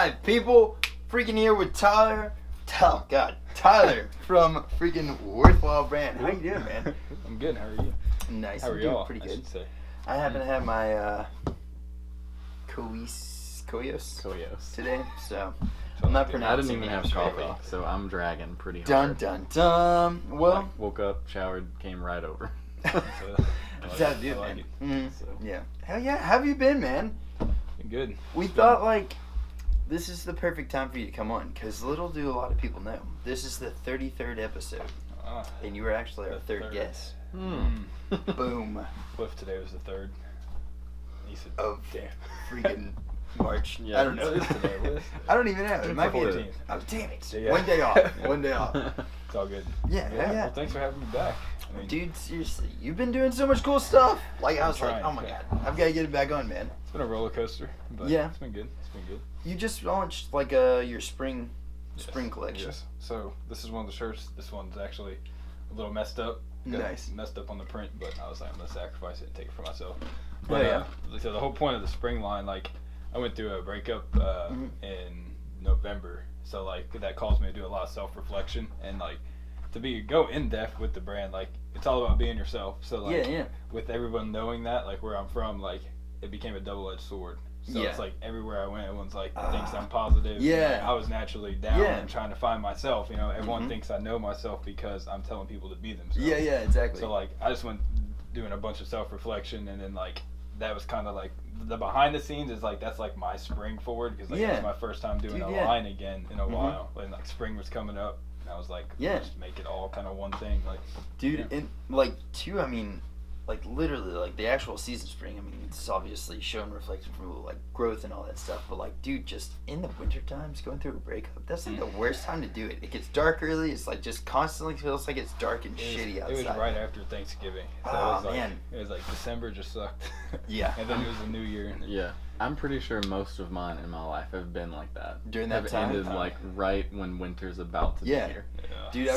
live, people. Freaking here with Tyler. Oh, God. Tyler from freaking Worthwhile Brand. How you doing, man? I'm good. How are you? Nice. How are I'm y'all? doing pretty good. Say. I happen to have my Koyos today, so I'm not pronouncing I didn't even the have names very coffee, well. so I'm dragging pretty Dun, hard. dun, dun. Well, Like, woke up, showered, came right over. that's how to do it, like man. it. Mhm. So. Yeah. Hell yeah. How have you been, man? Been good. We It's thought, like, this is the perfect time for you to come on, because little do a lot of people know. This is the 33rd episode, and you were actually our the third guest. Boom. Cliff today was the third. He said, Of damn. freaking March. Yeah, I don't know. What is today? What is I don't even know. It It's might the be 14th. Oh, damn it. Yeah. One day off. One day off. It's all good. Yeah, yeah. Well, thanks for having me back. I mean, Dude, seriously, you've been doing so much cool stuff. Like, I was like, trying, oh my yeah. God, I've got to get it back on, man. it's been a roller coaster, but Yeah. it's been good. It's been good. You just launched, like, your spring Yes. collection. Yes. So this is one of the shirts. This one's actually a little messed up. Got Nice. Messed up on the print, but I was like, I'm gonna sacrifice it and take it for myself. Oh, But yeah. so the whole point of the spring line, like, I went through a breakup in November, so like that caused me to do a lot of self-reflection and like to go in depth with the brand. Like, it's all about being yourself. So like, Yeah, yeah. with everyone knowing that, like where I'm from, like it became a double-edged sword. So Yeah. it's like everywhere I went, everyone's like thinks I'm positive. Yeah. I was naturally down Yeah. and trying to find myself. You know, everyone Mhm. thinks I know myself because I'm telling people to be themselves. Yeah, yeah, exactly. So like I just went doing a bunch of self-reflection, and then like that was kind of like the behind the scenes is like that's like my spring forward, because like Yeah. it was my first time doing Dude, a yeah. line again in a Mhm. while, and like spring was coming up, and I was like, Yeah. just make it all kind of one thing, like. Dude, Yeah. and like too, I mean, like literally, like the actual season spring, I mean, it's obviously shown reflection from like growth and all that stuff, but like, dude, just in the winter times, going through a breakup, that's like the worst time to do it. It gets dark early, it's like just constantly feels like it's dark and shitty outside. It was right after Thanksgiving. So Oh, it was like, man. It was like December just sucked. Yeah. And then it was the New Year. And Yeah, I'm pretty sure most of mine in my life have been like that. During that have time? ended like right when winter's about to Yeah. be here. yeah. Dude,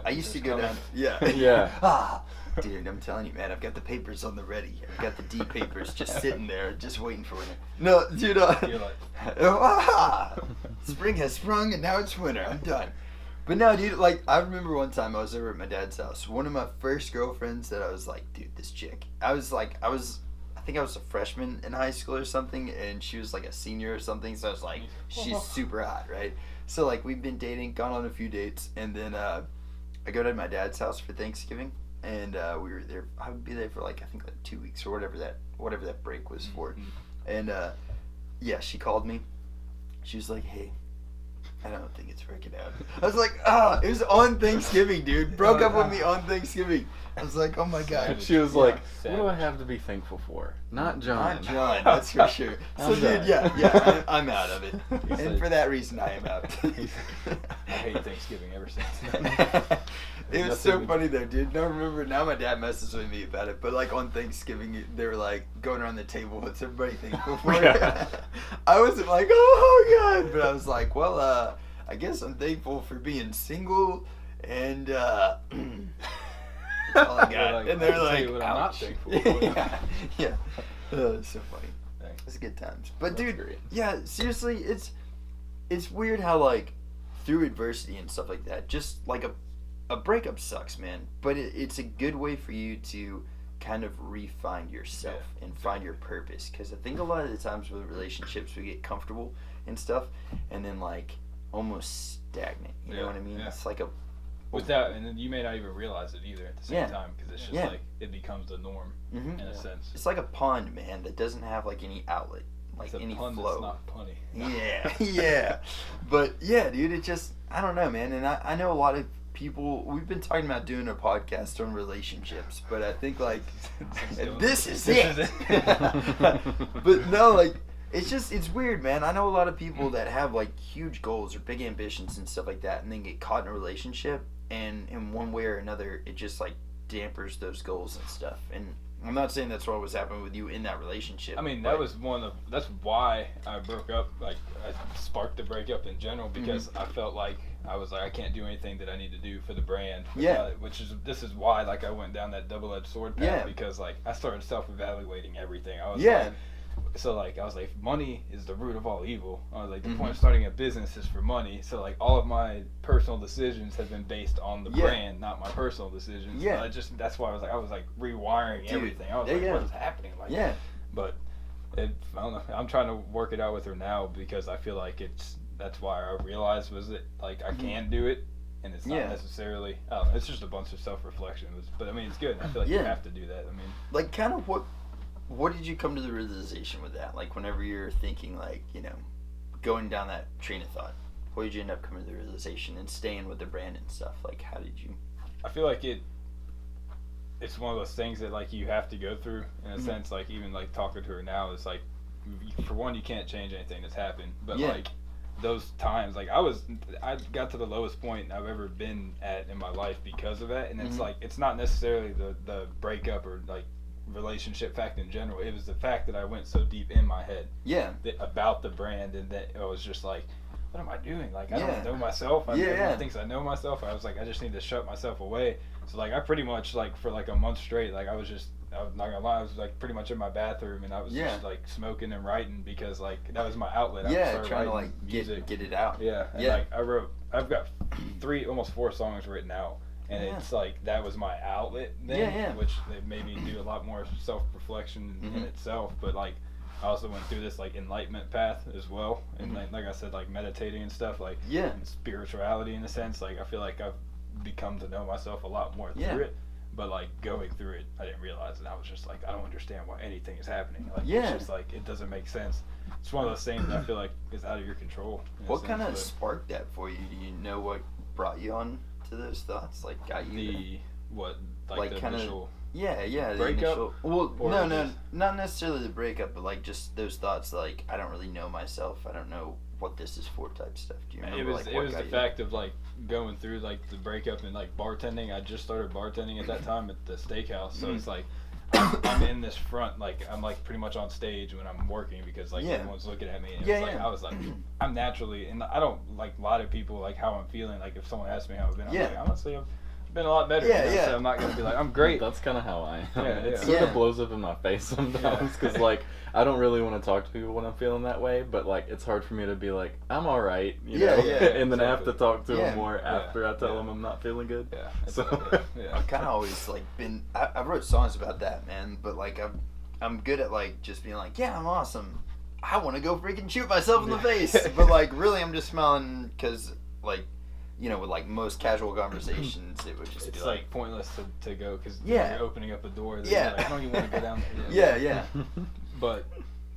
I used to It's go coming. down. Yeah. Yeah. Dude, I'm telling you, man, I've got the papers on the ready. I've got the D papers just sitting there, just waiting for winter. No, dude, You're like, spring has sprung and now it's winter. I'm done. But no, dude, like, I remember one time I was over at my dad's house. One of my first girlfriends that I was like, dude, this chick. I think I was a freshman in high school or something, and she was like a senior or something, so I was like, she's super hot, right? So, like, we've been dating, gone on a few dates, and then I go to my dad's house for Thanksgiving, and we were there. I would be there for like, I think like 2 weeks or whatever that break was for. And yeah, she called me. She was like, hey, I don't think it's working out. I was like, it was on Thanksgiving, dude. Broke up with me on Thanksgiving. I was like, oh my God. She was Yeah. like, what do I have to be thankful for? Not John. Not John, that's for sure. So, I'm dude, done. yeah, I'm out of it. He's And like- for that reason, I am out. I hate Thanksgiving ever since. It was so funny though, dude. Now remember, now my dad messes with me about it, but like on Thanksgiving, they were like going around the table, what's everybody thankful for? Yeah. I wasn't like, oh God, but I was like, well, I guess I'm thankful for being single, and that's all I You're got. like, And they're I'll tell like, you what I'm not ouch. thankful for. yeah. It's so funny. Thanks. It's good times. But That's dude, great. yeah, seriously, it's weird how like through adversity and stuff like that, just like a breakup sucks, man. But it's a good way for you to kind of refine yourself and find your purpose. Because I think a lot of the times with relationships, we get comfortable and stuff, and then like almost stagnant. You know Yeah, what I mean? yeah. It's like a Without, and then you may not even realize it either at the same Yeah. time, because it's just Yeah. like it becomes the norm Mhm. in a sense. It's like a pond, man, that doesn't have like any outlet, like It's a any pun flow. that's not punny. Yeah, yeah. But yeah, dude, it just, I don't know, man. And I know a lot of people, we've been talking about doing a podcast on relationships, but I think like, this is it. But no, like, it's weird, man. I know a lot of people that have like huge goals or big ambitions and stuff like that, and then get caught in a relationship, and in one way or another, it just like dampers those goals and stuff. And I'm not saying that's what was happening with you in that relationship. I mean, but- that was that's why I broke up. Like, I sparked the breakup in general because I felt like I was like, I can't do anything that I need to do for the brand. Yeah. This is why like I went down that double-edged sword path Yeah. because like I started self-evaluating everything. I was Yeah. like, so like I was like, money is the root of all evil. I was like, the Mm-hmm. point of starting a business is for money. So like all of my personal decisions have been based on the Yeah. brand, not my personal decisions. Yeah. That's why I was like rewiring Dude, everything. I was yeah, like, yeah. what is happening? Like, Yeah. but I don't know. I'm trying to work it out with her now because I feel like that's why I realized was that like I can do it, and it's not Yeah. necessarily. I don't know, it's just a bunch of self-reflection. But I mean, it's good. I feel like you Yeah. have to do that. I mean, Like, kind of what did you come to the realization with that? Like, whenever you're thinking, like, you know, going down that train of thought, what did you end up coming to the realization and staying with the brand and stuff? Like, how did you? I feel like it's one of those things that like you have to go through in a sense. Like even like talking to her now, it's like for one, you can't change anything that's happened, but Yeah. like those times, like I got to the lowest point I've ever been at in my life because of that, and it's like it's not necessarily the breakup or like relationship fact in general. It was the fact that I went so deep in my head Yeah. about the brand, and that I was just like, what am I doing? Like I Yeah. don't know myself. Yeah, Everyone yeah. thinks I know myself. I was like, I just need to shut myself away. So like I pretty much like for like a month straight, like I was not gonna lie, I was like pretty much in my bathroom, and I was Yeah. just like smoking and writing because like that was my outlet. I Yeah, started trying to writing like music. get it out. Yeah, and Yeah. like I've got almost 4 songs written out, and Yeah. it's like that was my outlet then, Yeah, yeah. which they made me do a lot more self-reflection in itself. But like I also went through this like enlightenment path as well, and like I said, like meditating and stuff, like Yeah. and spirituality in a sense. Like I feel like I've become to know myself a lot more Yeah. through it. But like going through it, I didn't realize, and I was just like, I don't understand why anything is happening. Like Yeah. it's just like it doesn't make sense. It's one of those things that I feel like is out of your control. in a What sense, kind of but sparked that for you? Do you know what brought you on to those thoughts? Like, got you? the what Like, the kinda initial Yeah, the breakup? initial. Well, Or no, just- not necessarily the breakup, but like just those thoughts. Like, I don't really know myself. I don't know what this is for. Type stuff. Do you remember? It was like, it what was the got you? fact of like going through like the breakup and like bartending. I just started bartending at that time at the steakhouse, so it's like I'm in this front, like I'm like pretty much on stage when I'm working because like Yeah. everyone's looking at me. And Yeah, it was like yeah. I was like I'm naturally, and I don't like lie to people like how I'm feeling. Like if someone asks me how I've been, I'm Yeah. like honestly I've been a lot better. Yeah, you know? yeah. So I'm not gonna be like I'm great. That's kind of how I am. Yeah, It yeah. sort Yeah. of blows up in my face sometimes because like I don't really want to talk to people when I'm feeling that way, but like it's hard for me to be like I'm all right, you Yeah, know, yeah, and then I have to exactly. talk to Yeah. them more after I tell yeah. them I'm not feeling good. Yeah. So yeah. I've kind of always like been. I wrote songs about that, man. But like I'm good at like just being like, yeah, I'm awesome. I want to go freaking shoot myself in the face, but like really, I'm just smiling because like, you know, with like most casual conversations, it would just It's be like pointless to go because Yeah. you're opening up a door. That Yeah. you're like, I don't even want to go down there. yeah. But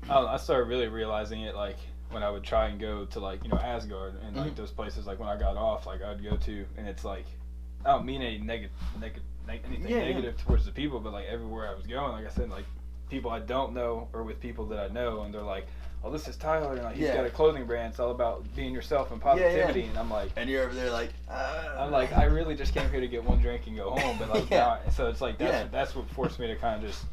I started really realizing it like when I would try and go to like, you know, Asgard and like those places like when I got off, like I'd go to, and it's like I don't mean any anything Yeah, yeah. negative towards the people, but like everywhere I was going, like I said, like people I don't know or with people that I know, and they're like, oh, this is Tyler, and like he's Yeah. got a clothing brand. It's all about being yourself and Yeah, yeah. positivity, and I'm like. And you're over there like, I'm like, I really just came here to get one drink and go home, but like Yeah. now, so it's like Yeah. that's what forced me to kind of just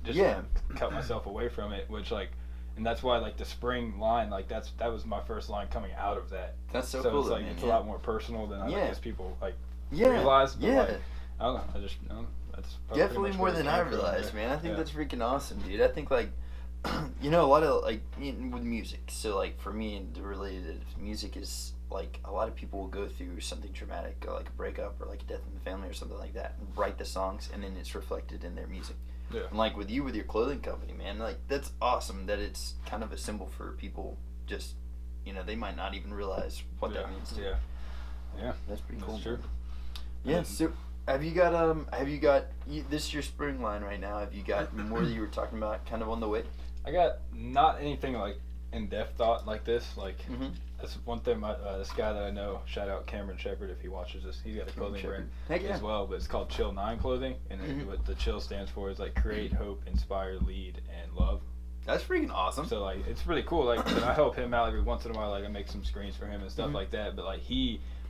Yeah. cut myself away from it, which like, and that's why like the spring line, like that was my first line coming out of that. that's so, So cool. it's like man. it's yeah. a lot more personal than I Yeah. guess people like Yeah. realize. But Yeah. like, I don't know. I just that's probably Definitely pretty much more where it than came I from, realized, yeah. man. I think Yeah. that's freaking awesome, dude. I think like, you know, a lot of like with music. So like for me, and related music is like a lot of people will go through something traumatic, like a breakup or like a death in the family or something like that, and write the songs, and then it's reflected in their music. Yeah. And like with you, with your clothing company, man, like that's awesome that it's kind of a symbol for people. Just, you know, they might not even realize what yeah. that means. Yeah. That's pretty cool. That's true. Yeah. Um, So, have you got this is your spring line right now? Have you got more that you were talking about, kind of on the way? I got not anything like in-depth thought like this. Like Mhm. that's one thing. This guy that I know, shout out Cameron Shepard if he watches this. He's got a clothing brand Heck yeah. as well, but it's called Chill 9 Clothing, and Mhm. what the Chill stands for is like create, hope, inspire, lead, and love. That's freaking awesome. So like it's really cool. Like and I help him out every once in a while. Like I make some screens for him and stuff Mhm. like that. But like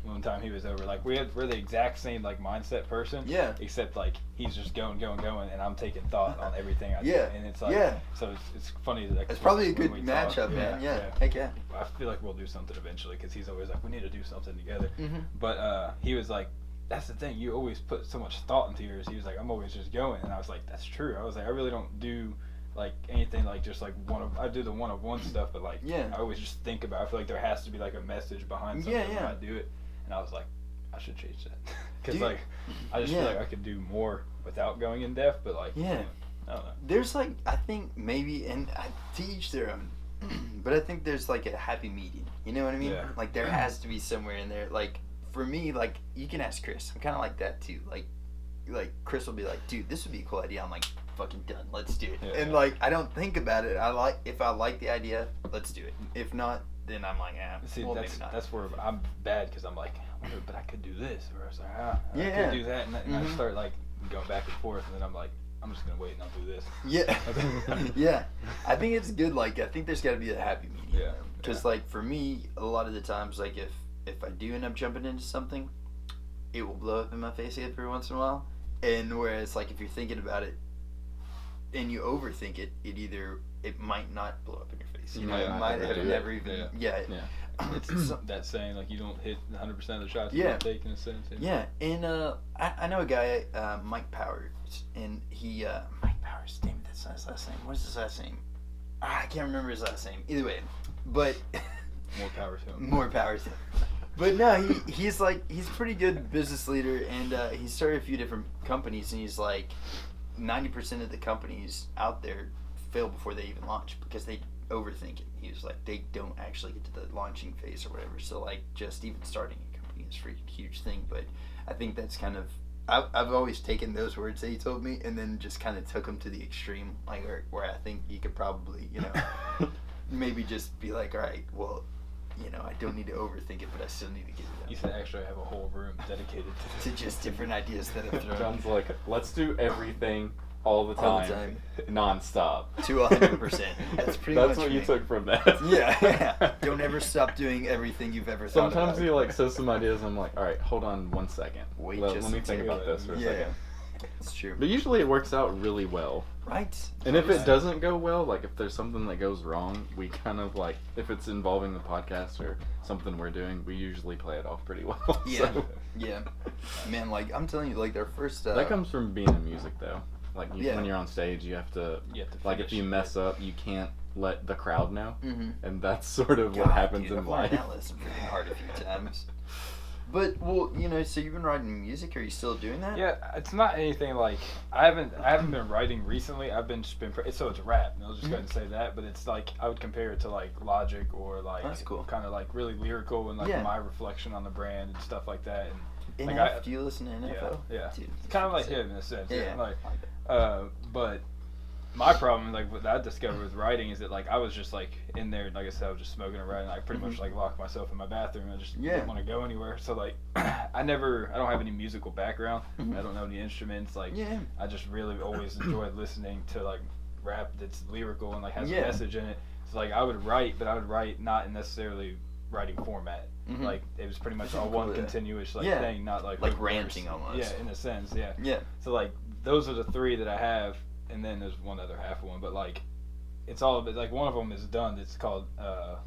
one time he was over, like we're the exact same like mindset person. Yeah. Except like he's just going, and I'm taking thought on everything I do. Yeah. And it's like Yeah. so it's funny that like, It's probably a when good we matchup, talk, man. Yeah. Heck yeah. I feel like we'll do something eventually because he's always like, we need to do something together. Mhm. But he was like, that's the thing, you always put so much thought into yours. He was like, I'm always just going, and I was like, that's true. I was like, I really don't do like anything like just like I do the one-of-one stuff, but like Yeah. I always just think about. I feel like there has to be like a message behind something when I do it, and I was like, I should change that because like I just feel like I could do more without going in depth, but like I don't know. There's like I think maybe to each their own, but I think there's like a happy medium. You know what I mean? Yeah. Like there has to be somewhere in there. Like for me, like you can ask Chris. I'm kind of like that too. Like Chris will be like, dude, this would be a cool idea. I'm like, fucking done. Let's do it. Yeah. And like I don't think about it. If I like the idea, let's do it. If not, then I'm like, See, well, maybe not. that's where I'm bad because I'm like, but I could do this, or I was like, I could do that, and I start like going back and forth, and then I'm like, I'm just gonna wait and I'll do this. Yeah, yeah. I think it's good. Like I think there's got to be a happy medium. Yeah. Because like for me, a lot of the times, like if I do end up jumping into something, it will blow up in my face every once in a while. And whereas like if you're thinking about it and you overthink it, it might not blow up in your face. You know, it might have never even. Yeah. It's that saying like you don't hit 100% of the shots you don't take in a sense. Yeah, and I know a guy, Mike Powers, and he Mike Powers. Damn it, that's not his last name. What is his last name? I can't remember his last name. Either way, but more power to him. More power to him. But no, he's a pretty good business leader, and he started a few different companies, and he's like 90% of the companies out there fail before they even launch because they overthink it. He was like, they don't actually get to the launching phase or whatever. So like just even starting a company is a freaking huge thing. But I think that's kind of I've always taken those words that he told me and then just kind of took them to the extreme, like where I think you could probably, you know, maybe just be like, all right, well, you know, I don't need to overthink it, but I still need to get it done. You should actually have a whole room dedicated to just different ideas that I've thrown. John's like, let's do everything all the time. Non-stop. To 100%. That's pretty much what me. you took from that. Yeah. Don't ever stop doing everything you've ever thought about. Sometimes he like says some ideas and I'm like, all right, hold on 1 second. Wait, let me think about this for a second. It's true. But usually it works out really well. Right. And if it doesn't go well, like if there's something that goes wrong, we kind of like, if it's involving the podcast or something we're doing, we usually play it off pretty well. Yeah. So. Yeah. Man, like I'm telling you, like their first that comes from being in music though. Like when you're on stage, you have to like if you mess up, you can't let the crowd know. Mm-hmm. And that's sort of what happens in life. That lesson freaking hard a few times. But well, you know, so you've been writing music. Are you still doing that? Yeah, it's not anything like I haven't been writing recently. I've been so it's rap. I'll just go ahead and say that. But it's like I would compare it to like Logic or like kind of like really lyrical and like my reflection on the brand and stuff like that. And NF, do you listen to NFO? Yeah. Dude, it's kind of like him in a sense. Yeah. Like, but my problem, like what I discovered with writing, is that like I was just like in there, like I said, I was just smoking around, and I pretty much like locked myself in my bathroom. And I just didn't want to go anywhere. So like, I don't have any musical background. I don't know any instruments. Like, I just really always enjoyed listening to like rap that's lyrical and like has a message in it. So like I would write, but I would write not in necessarily writing format. Like it was pretty much all one continuous like thing, not like ranting almost. Yeah, in a sense, yeah. Yeah. So like those are the three that I have, and then there's one other half one, but like it's all of it. Like one of them is done. It's called what I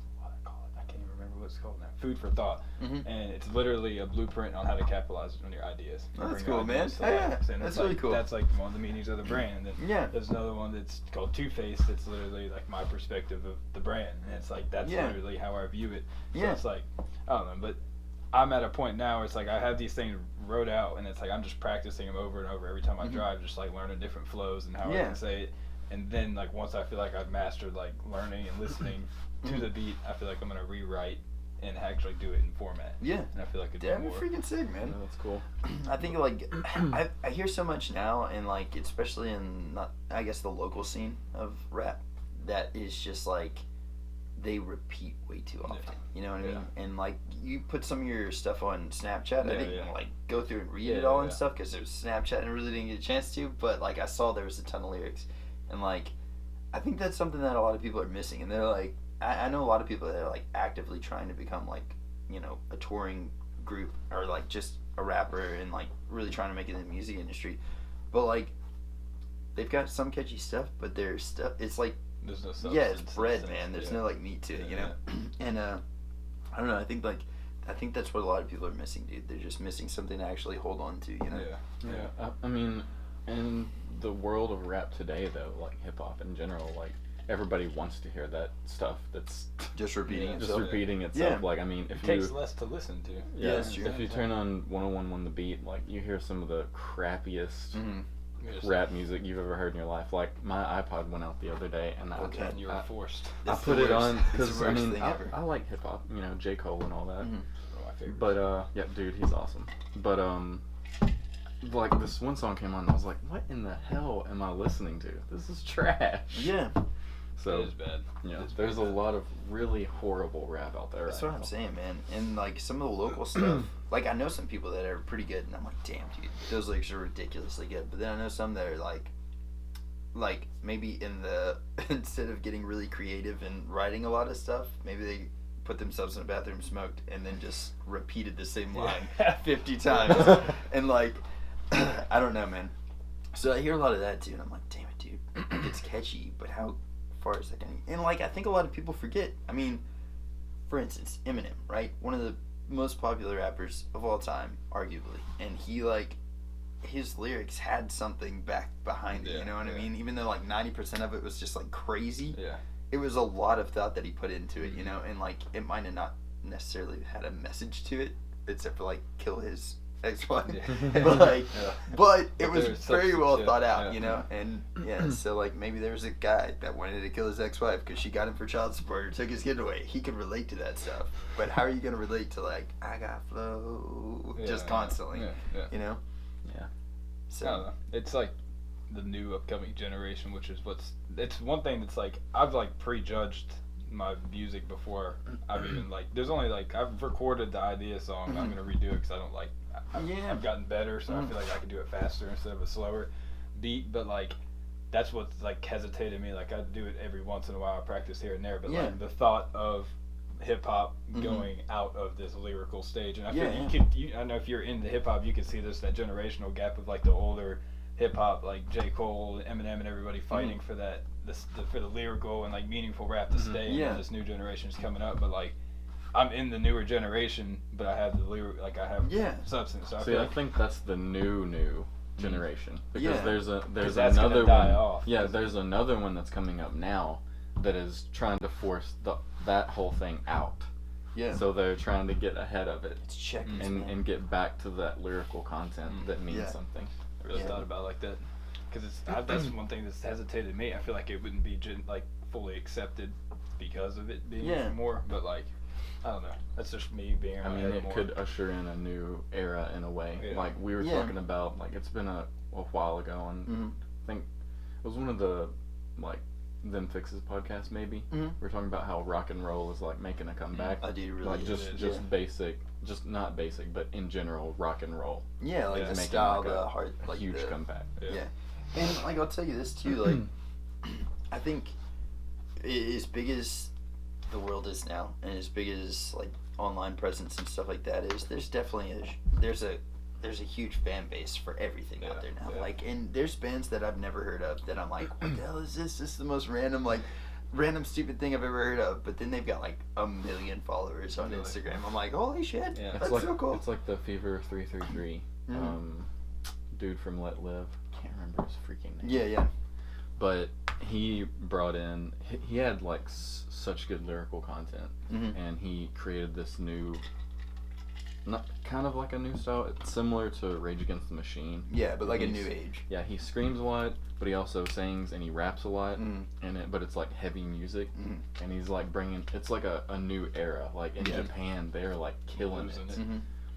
call it. I can't even remember what it's called now. Food for Thought, and it's literally a blueprint on how to capitalize on your ideas. That's cool, man. That's really cool. That's like one of the meanings of the brand. And then there's another one that's called Two-Faced. That's literally like my perspective of the brand, and it's like that's literally how I view it. So it's like I don't know, but I'm at a point now where it's like I have these things wrote out, and it's like I'm just practicing them over and over every time I drive, just like learning different flows and how I can say it. And then like once I feel like I've mastered like learning and listening to the beat, I feel like I'm gonna rewrite and actually do it in format. Yeah. And I feel like it's more freaking sick, man. Yeah, that's cool. I think like I hear so much now, and like especially in I guess the local scene of rap, that is just like they repeat way too often. You know what I mean? And like you put some of your stuff on Snapchat. I didn't like go through and read it all and stuff because it was Snapchat and I really didn't get a chance to. But like I saw there was a ton of lyrics, and like I think that's something that a lot of people are missing. And they're like, I know a lot of people that are like actively trying to become like, you know, a touring group or like just a rapper and like really trying to make it in the music industry. But like they've got some catchy stuff, but their stuff it's like there's no substance. Yeah, it's bread, man. There's no like meat to it, you know. And I don't know. I think that's what a lot of people are missing, dude. They're just missing something to actually hold on to, you know. Yeah. I mean, in the world of rap today, though, like hip hop in general, like everybody wants to hear that stuff that's just repeating itself. Just repeating itself. Yeah. Like, I mean, if it takes less to listen to. Yeah, that's true. If you turn on 101 The Beat, like you hear some of the crappiest rap music you've ever heard in your life. Like my iPod went out the other day, and you were forced. I put it on because I mean I like hip hop, you know, J. Cole and all that. But yeah, dude, he's awesome. But like this one song came on, and I was like, what in the hell am I listening to? This is trash. Yeah. So it is bad. Yeah, there's a lot of really horrible rap out there. That's what I'm saying, man. And like some of the local stuff, like I know some people that are pretty good, and I'm like, damn, dude, those lyrics are ridiculously good. But then I know some that are like maybe instead of getting really creative and writing a lot of stuff, maybe they put themselves in a bathroom, smoked, and then just repeated the same line 50 times. And like, I don't know, man. So I hear a lot of that too, and I'm like, damn it, dude, it's catchy, but how far is that going? And like, I think a lot of people forget. I mean, for instance, Eminem, right? One of the most popular rappers of all time, arguably, and he like his lyrics had something back behind it. You know what I mean? Even though like 90% of it was just like crazy. Yeah. It was a lot of thought that he put into it, you know, and like it might have not necessarily had a message to it, except for like kill his ex-wife. But it was very well thought out, you know, and so like maybe there was a guy that wanted to kill his ex-wife because she got him for child support or took his kid away. He could relate to that stuff, but how are you gonna relate to like I got flow just constantly, you know? Yeah. So I don't know. It's like the new upcoming generation, which is it's one thing that's like I've like prejudged my music before I've even like there's only like I've recorded the idea song. I'm gonna redo it because I don't like I've gotten better, so I feel like I can do it faster instead of a slower beat. But like that's what's like hesitated me. Like I do it every once in a while. I practice here and there, but like the thought of hip hop going out of this lyrical stage, and I feel I know if you're into hip hop, you can see this that generational gap of like the older hip hop, like J. Cole, Eminem, and everybody fighting for that, for the lyrical and like meaningful rap to stay. And this new generation's coming up, but like I'm in the newer generation, but I have the lyric, like I have substance. So I think that's the new generation because there's that's another die one. Off. Yeah, there's another one that's coming up now that is trying to force that whole thing out. Yeah. So they're trying to get ahead of it. It's checkers, and get back to that lyrical content that means something. I really thought about it like that, because that's one thing that's hesitated me. I feel like it wouldn't be like fully accepted because of it being more, but like I don't know. That's just me being. I mean, it could usher in a new era in a way. Yeah. Like we were talking about, like it's been a while ago, and I think it was one of the like Them Fixes podcast maybe. We were talking about how rock and roll is like making a comeback. I do really like just basic. Just not basic, but in general, rock and roll. Yeah, like the style, like the heart, like huge comeback. Yeah, and like I'll tell you this too, like I think as big as the world is now, and as big as like online presence and stuff like that is, there's definitely there's a huge fan base for everything out there now. Yeah. Like, and there's bands that I've never heard of that I'm like, what the hell is this? This is the most random stupid thing I've ever heard of, but then they've got like 1 million followers on Instagram. I'm like, holy shit, that's so cool. It's like the Fever 333 dude from Let Live. Can't remember his freaking name. Yeah. But he brought in, he had like such good lyrical content, and he created this new, not kind of like a new style. It's similar to Rage Against the Machine. Yeah, but like a new age. Yeah, he screams a lot, but he also sings and he raps a lot in it. But it's like heavy music, and he's like bringing. It's like a new era. Like in Japan, they're like killing it.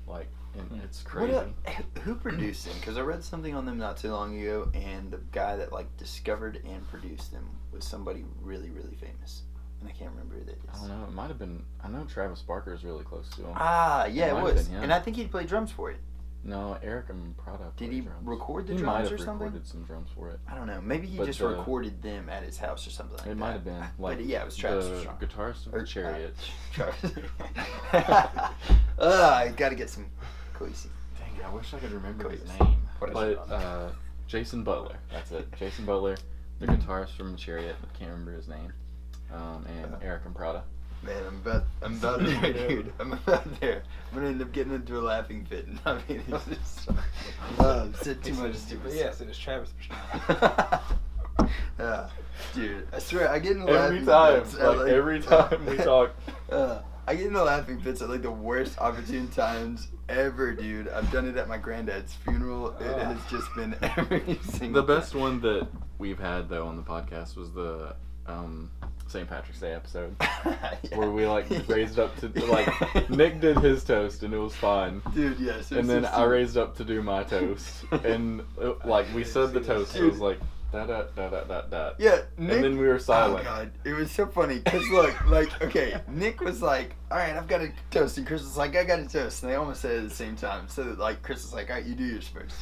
Like, and it's crazy. Who produced them? Because I read something on them not too long ago, and the guy that like discovered and produced them was somebody really, really famous. And I can't remember who that is. I don't know. It might have been. I know Travis Barker is really close to him. Ah, yeah, it was. And I think he played drums for it. No, Eric and Prada. Did he record the drums or something? He might have recorded some drums for it. I don't know. Maybe he just recorded them at his house or something like that. It might have been. Like, but yeah, it was Travis. The guitarist of the Chariot. Travis. I gotta get some Khaleesi. Dang, I wish I could remember his name. But Jason Butler. That's it. Jason Butler, the guitarist from Chariot. I can't remember his name. And Eric and Prada. Man, I'm about there, dude. I'm about there. I'm gonna end up getting into a laughing fit, and I mean, it's just. Said too much stupid Yeah, stuff. said it's Travis. Dude, I swear, I get in Every laughing time, fits. like every time we talk. I get in the laughing fits at like the worst opportune times ever, dude. I've done it at my granddad's funeral. It has just been every single The best time. one that we've had though on the podcast was the St. Patrick's Day episode. Yeah. Where we like raised up to like Nick did his toast and it was fine. Dude, yes. And then I raised up to do my toast and like we said the toast. It was like da da da da da da. Yeah, Nick, And then we were silent. Oh god, it was so funny because look, like, okay, Nick was like, "All right, I've got a toast," and Chris was like, "I got a toast," and they almost said it at the same time. So like, Chris was like, "All right, you do yours first."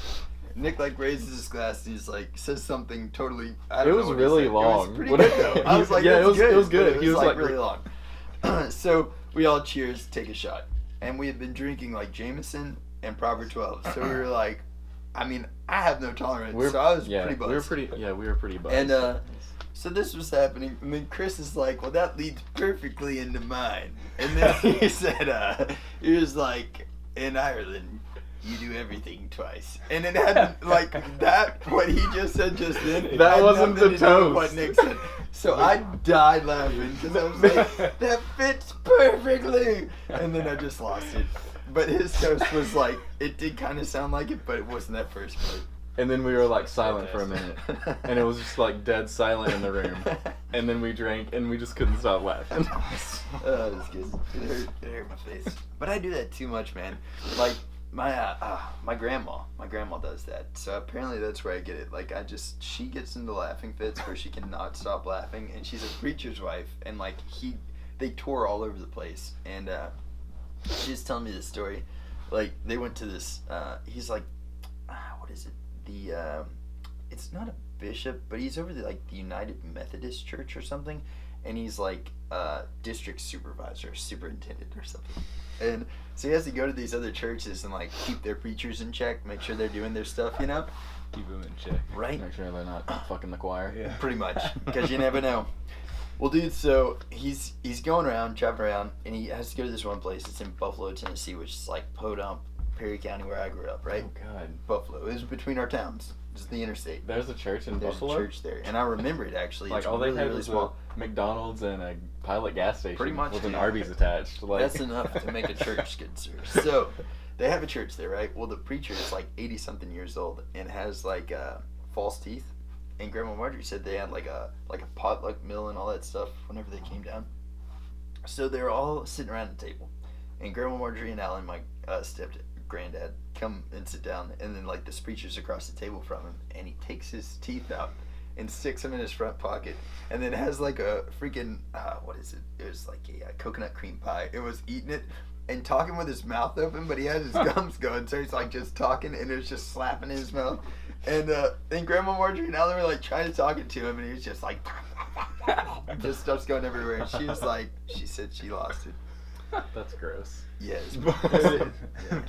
Nick like raises his glass and he's like says something totally. I don't It know was what he really said. It long. was pretty good though. I was like, Yeah, "That's it was good. but He was like like really long. So we all cheers, take a shot, and we had been drinking like Jameson and Proper 12. So we were like, I mean, I have no tolerance, so I was pretty buzzed. We were pretty buzzed. And so this was happening, and then Chris is like, "Well, that leads perfectly into mine." And then he said, he was like, "In Ireland, you do everything twice." And it had like that. What he just said just then. That had wasn't nothing the to do with toast. What Nick said. So I died laughing because I was like, "That fits perfectly," and then I just lost it. But his toast was like, it did kind of sound like it, but it wasn't that first part. And then we were like silent for a minute, and it was just like dead silent in the room. And then we drank, and we just couldn't stop laughing. It was good. It hurt my face. But I do that too much, man. Like my grandma does that. So apparently that's where I get it. Like she gets into laughing fits where she cannot stop laughing, and she's a preacher's wife, and like they tour all over the place, and she's telling me this story. Like they went to this. He's like, what is it? It's not a bishop, but he's over the United Methodist Church or something, and he's like district supervisor, superintendent or something. And so he has to go to these other churches and like keep their preachers in check, make sure they're doing their stuff, you know? Keep them in check. Right? Make sure they're not fucking the choir. Yeah. Pretty much, because you never know. Well, dude, so he's going around, traveling around, and he has to go to this one place. It's in Buffalo, Tennessee, which is like Podunk, Perry County, where I grew up, right? Oh god. Buffalo. It was between our towns. It's the interstate. There's a church in There's Buffalo. a church there, and I remember it actually. Like It's all really, they had really was small. McDonald's and a Pilot gas station Pretty much, with an dude. Arby's attached. Like That's enough to make a church, good sir. So, they have a church there, right? Well, the preacher is like 80-something years old and has like false teeth. And Grandma Marjorie said they had like a potluck meal and all that stuff whenever they came down. So they're all sitting around the table, and Grandma Marjorie and Alan, my granddad, come and sit down, and then like this preacher's across the table from him, and he takes his teeth out and sticks them in his front pocket, and then has like a freaking what is it? It was like a coconut cream pie. It was eating it and talking with his mouth open, but he had his gums going, so he's like just talking, and it was just slapping in his mouth. And then Grandma Marjorie and Alan were like trying to talk it to him, and he was just like just stuff's going everywhere. And she was like, she said she lost it. that's gross. Yes, Trying but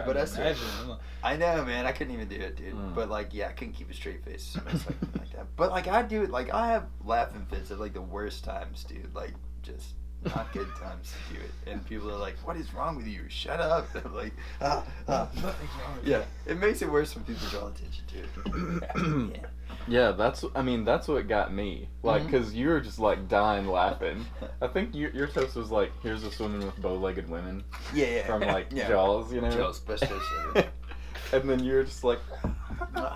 to that's imagine. I'm like, I know, man. I couldn't even do it, dude. But like, yeah, I couldn't keep a straight face. Like that. But like, I do it. Like, I have laughing fits at like the worst times, dude. Like, just not good times to do it. And people are like, "What is wrong with you? Shut up!" I'm like, nothing's wrong with yeah. It makes it worse when people draw attention to it. Yeah. Yeah, that's what got me. Like, cause you were just like dying laughing. I think your toast was like, "Here's a swimming with bow-legged women." Yeah. From like Yeah. Jaws, you know. Jaws, best toast ever. And then you were just like,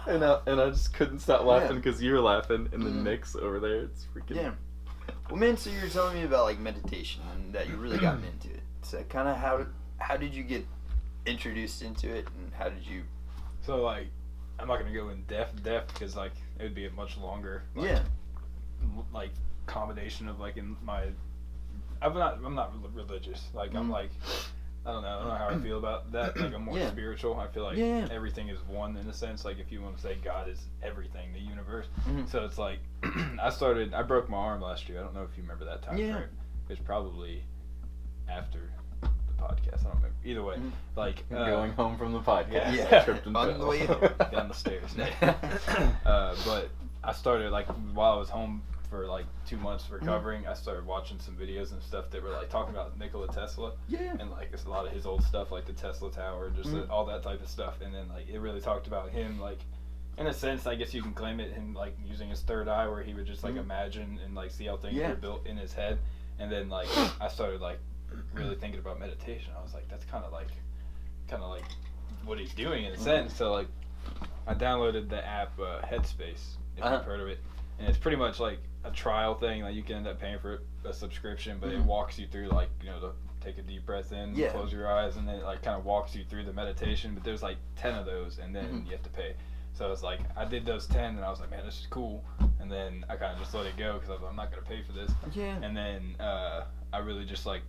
and I just couldn't stop laughing because you were laughing, and then Nick's over there. It's freaking. Yeah. Well, man, so you were telling me about like meditation and that you really gotten into it. So kind of how did you get introduced into it, and how did you? So like, I'm not gonna go in depth because like it would be a much longer like combination of like in my. I'm not religious. Like I'm like. I don't know how I feel about that. Like I'm more spiritual. I feel like everything is one in a sense. Like if you want to say God is everything, the universe. So it's like I broke my arm last year. I don't know if you remember that time frame. It was probably after the podcast. I don't remember. Either way, like going home from the podcast. Yeah. Tripped and On fell. the way home. down the stairs. But I started like while I was home for like 2 months recovering, I started watching some videos and stuff that were like talking about Nikola Tesla. Yeah. And like it's a lot of his old stuff, like the Tesla Tower, just all that type of stuff. And then like it really talked about him, like in a sense, I guess you can claim it, him like using his third eye, where he would just like imagine and like see how things were built in his head. And then like I started like really thinking about meditation. I was like, that's kind of like what he's doing in a sense. So like I downloaded the app Headspace, if you've heard of it, and it's pretty much like a trial thing. Like you can end up paying for a subscription, but it walks you through like, you know, to take a deep breath in, close your eyes, and then it like kind of walks you through the meditation. But there's like 10 of those, and then you have to pay. So it's like I did those 10, and I was like, man, this is cool. And then I kind of just let it go because I was like, I'm not gonna pay for this. Yeah. And then I really just like,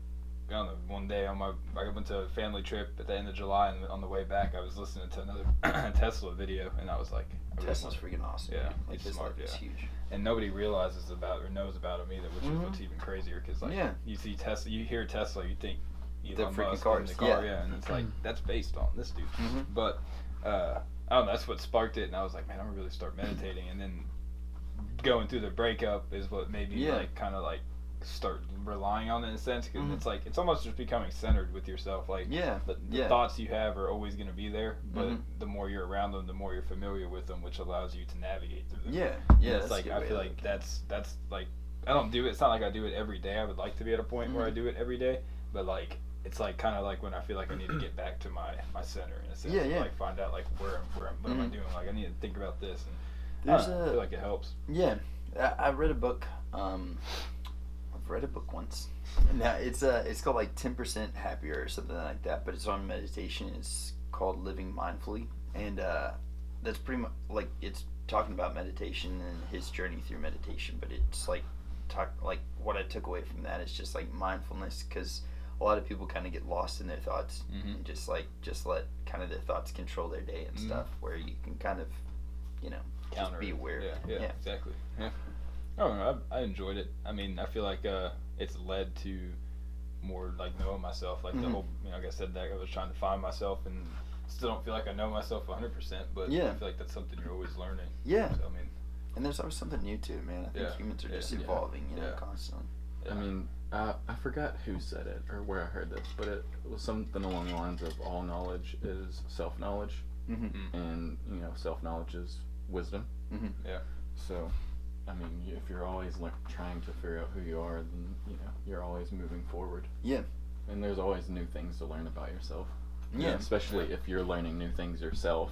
I don't know, one day I went to a family trip at the end of July, and on the way back I was listening to another Tesla video, and I was like, Tesla's freaking awesome. Yeah, like he's smart. It's huge. And nobody realizes about or knows about him either, which is what's even crazier. Because like you see Tesla, you hear Tesla, you think Elon Musk in the car, and it's like that's based on this dude. But I don't know, that's what sparked it, and I was like, man, I'm gonna really start meditating. And then going through the breakup is what made me like kind of like start relying on it in a sense, because it's like it's almost just becoming centered with yourself. Like the thoughts you have are always going to be there, but the more you're around them, the more you're familiar with them, which allows you to navigate through them. It's like I feel like that's like I don't do it. It's not like I do it every day. I would like to be at a point where I do it every day, but like it's like kind of like when I feel like I need to get back to my center in a sense. Like find out like where what am I doing? Like I need to think about this, and I feel like it helps. I read a book. I've read a book once. Now it's called like 10% Happier or something like that, but it's on meditation. It's called Living Mindfully, and that's pretty much like it's talking about meditation and his journey through meditation. But it's like what I took away from that is just like mindfulness, because a lot of people kind of get lost in their thoughts and just let kind of their thoughts control their day and stuff, where you can kind of, you know, just be aware. Yeah, exactly. Yeah. I don't know, I enjoyed it. I mean, I feel like it's led to more like knowing myself. Like the whole, you know, like I said, that I was trying to find myself, and still don't feel like I know myself 100%. But I feel like that's something you're always learning. Yeah. So, I mean, and there's always something new to it, man. I think humans are just evolving, you know, constantly. I mean, I forgot who said it or where I heard this, but it was something along the lines of all knowledge is self-knowledge, and you know, self-knowledge is wisdom. Yeah. So, I mean, if you're always trying to figure out who you are, then you know you're always moving forward. Yeah. And there's always new things to learn about yourself. Yeah. Especially if you're learning new things yourself.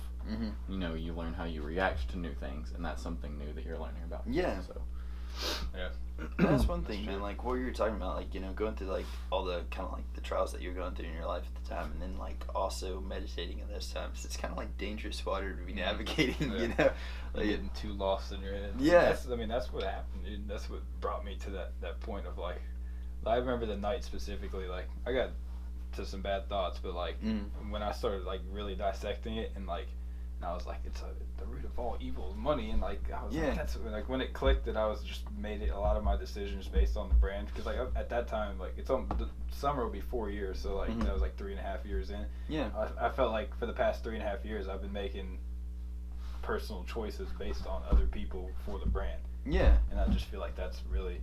You know, you learn how you react to new things, and that's something new that you're learning about. Yeah. So. Yeah. That's one thing, man. Like what you were talking about, like, you know, going through like all the kind of like the trials that you're going through in your life at the time, and then like also meditating in those times. It's kind of like dangerous water to be navigating, you know. Like getting too lost in your head. Yeah. That's what happened, dude. That's what brought me to that point of like, I remember the night specifically. Like I got to some bad thoughts, but like when I started like really dissecting it and like. And I was like, the root of all evil is money, and like I was like, that's like when it clicked that I was just made it a lot of my decisions based on the brand, because like at that time, like it's on the summer will be 4 years, so like that was like 3.5 years in. Yeah, I felt like for the past 3.5 years I've been making personal choices based on other people for the brand. Yeah, and I just feel like that's really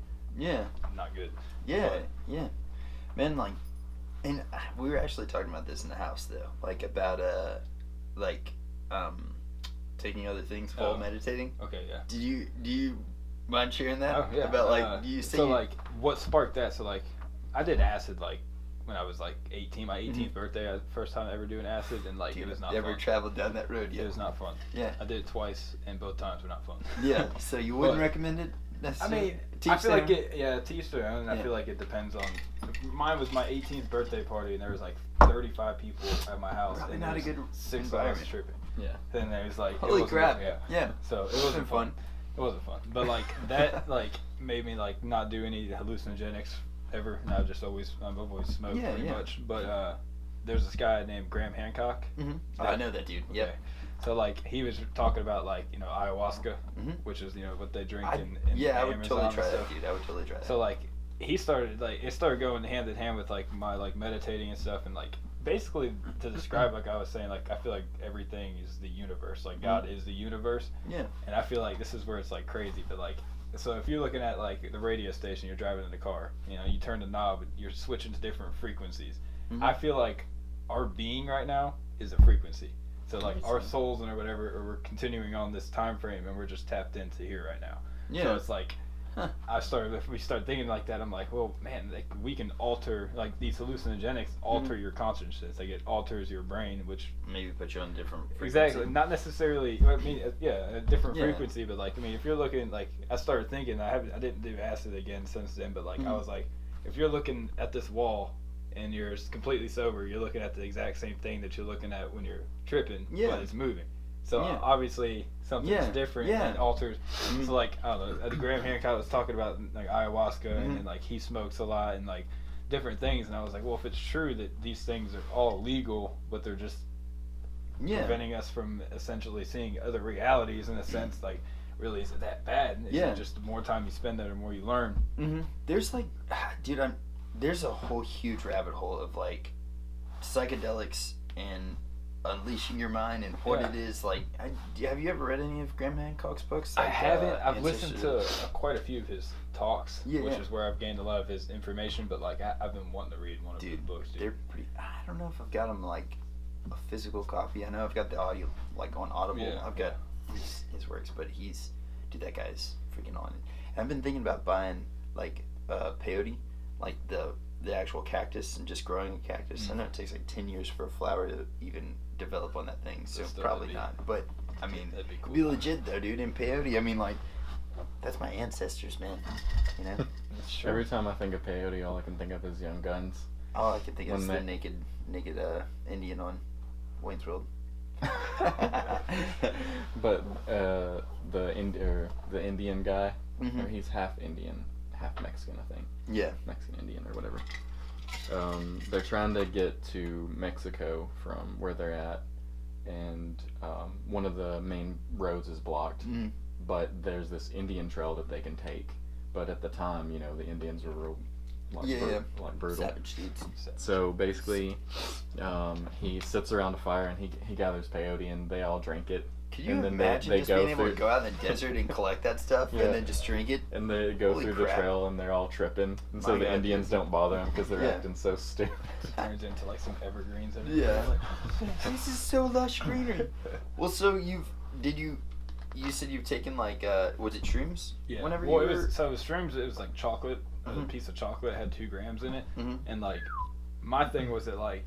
not good. Yeah, man, like, and we were actually talking about this in the house though, like about taking other things while meditating. Okay, yeah. Do you mind sharing that? Oh, yeah. About like, do you say so like what sparked that? So like, I did acid like when I was like 18, my 18th birthday. First time ever doing acid, and like it was not fun. Never traveled down that road yet. It was not fun. Yeah. I did it twice, and both times were not fun. Yeah. So you wouldn't recommend it? I mean, I feel like to each their own. I feel like it depends on. Mine was my 18th birthday party, and there was like 35 people at my house. Probably and not a good 6 hours tripping. Yeah. Then there was like holy crap. Yeah. So it wasn't fun. It wasn't fun. But like that like made me like not do any hallucinogenics ever. And I've always smoked pretty much. But there's this guy named Graham Hancock. I know that dude. Yeah. So like he was talking about like, you know, ayahuasca, which is, you know, what they drink in I would totally try that, dude. I would totally try that. So like he started like it started going hand in hand with like my like meditating and stuff, and like basically to describe, like I was saying, like I feel like everything is the universe, like God is the universe. Yeah. And I feel like this is where it's like crazy, but like, so if you're looking at like the radio station, you're driving in the car, you know, you turn the knob, you're switching to different frequencies. I feel like our being right now is a frequency. So like our souls and or whatever, or we're continuing on this time frame, and we're just tapped into here right now. Yeah. So it's like, if we start thinking like that, I'm like, well, man, like we can alter, like these hallucinogenics alter your consciousness. Like it alters your brain, which maybe put you on a different frequency. Exactly, not necessarily. I mean, a different frequency, but like, I mean, if you're looking, like, I started thinking, I didn't do acid again since then, but like, I was like, if you're looking at this wall and you're completely sober, you're looking at the exact same thing that you're looking at when you're tripping, but it's moving. So obviously something's different and alters. So like, I don't know, Graham Hancock was talking about like ayahuasca and like he smokes a lot and like different things, and I was like, well, if it's true that these things are all legal, but they're just preventing us from essentially seeing other realities in a sense, like, really is it that bad? Is it just the more time you spend there, the more you learn? There's like, dude, there's a whole huge rabbit hole of like psychedelics and unleashing your mind and what it is like. Have you ever read any of Graham Hancock's books? Like, I haven't. I've listened to quite a few of his talks, which is where I've gained a lot of his information, but like I've been wanting to read one of his books. They're pretty. I don't know if I've got them like a physical copy. I know I've got the audio like on Audible. I've got his works, but that guy's freaking on it. And I've been thinking about buying like peyote, like the actual cactus, and just growing a cactus. I know it takes like 10 years for a flower to even develop on that thing, so probably not. But I mean, it'd be cool. Be legit though, dude. And peyote, I mean, like, that's my ancestors, man. You know. Every time I think of peyote, all I can think of is Young Guns. All I can think of is the naked Indian on Wayne's World. But the Indian guy, or he's half Indian, half Mexican, I think. Yeah. Mexican Indian or whatever. They're trying to get to Mexico from where they're at, and one of the main roads is blocked. But there's this Indian trail that they can take. But at the time, you know, the Indians were real, like brutal. Savage dudes. So basically, he sits around a fire and he gathers peyote and they all drink it. Could you imagine just being able to go out in the desert and collect that stuff and then just drink it? And they go through the trail and they're all tripping. And so the Indians don't bother them because they're acting so stupid. It turns into like some evergreens. This is so lush greenery. Well, so you said you've taken like, was it shrooms? Yeah. It was shrooms, it was like chocolate. It was a piece of chocolate, it had 2 grams in it. And like, my thing was that like,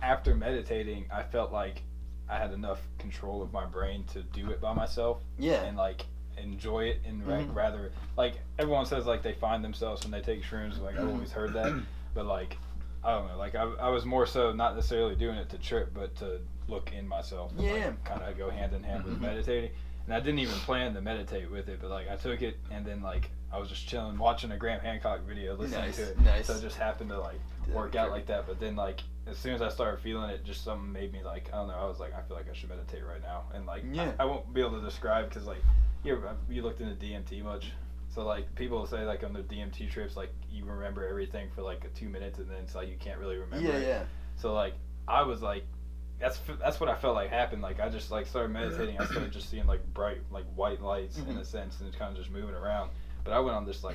after meditating, I felt like I had enough control of my brain to do it by myself. Yeah. And like enjoy it and rather, like, everyone says like they find themselves when they take shrooms. Like I've always heard that, but like, I don't know. Like I was more so not necessarily doing it to trip, but to look in myself. And, like, kind of go hand in hand with meditating. And I didn't even plan to meditate with it, but like I took it and then like I was just chilling, watching a Graham Hancock video, listening to it. So it just happened to like work out like that. But then like as soon as I started feeling it, just something made me like, I don't know, I was like, I feel like I should meditate right now. And like I won't be able to describe because like you looked into DMT much. So like people say like on their DMT trips, like you remember everything for like 2 minutes and then it's like you can't really remember it. Yeah. So like I was like, that's what I felt like happened. Like I just like started meditating. I started just seeing like bright like white lights in a sense, and it's kind of just moving around. But I went on this like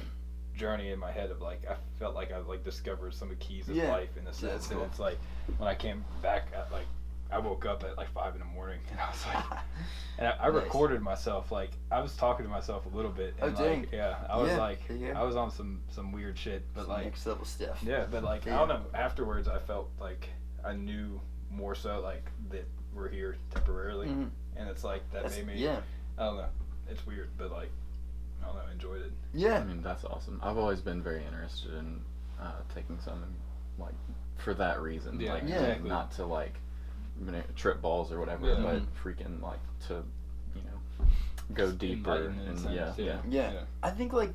journey in my head of like I felt like I like discovered some of the keys of life in a sense. And it's like when I came back at like I woke up at like 5 a.m. and I was like, and I recorded myself. Like I was talking to myself a little bit. And, I was like I was on some weird shit, but some like next level stuff. Yeah, but like I don't know. Afterwards, I felt like I knew more so like that we're here temporarily, and it's like that's, made me. I don't know. It's weird, but like I don't know. Enjoyed it. Yeah. I mean that's awesome. I've always been very interested in taking some like for that reason. Yeah. Like Exactly. not to like trip balls or whatever, but freaking like to go deeper and yeah. I think like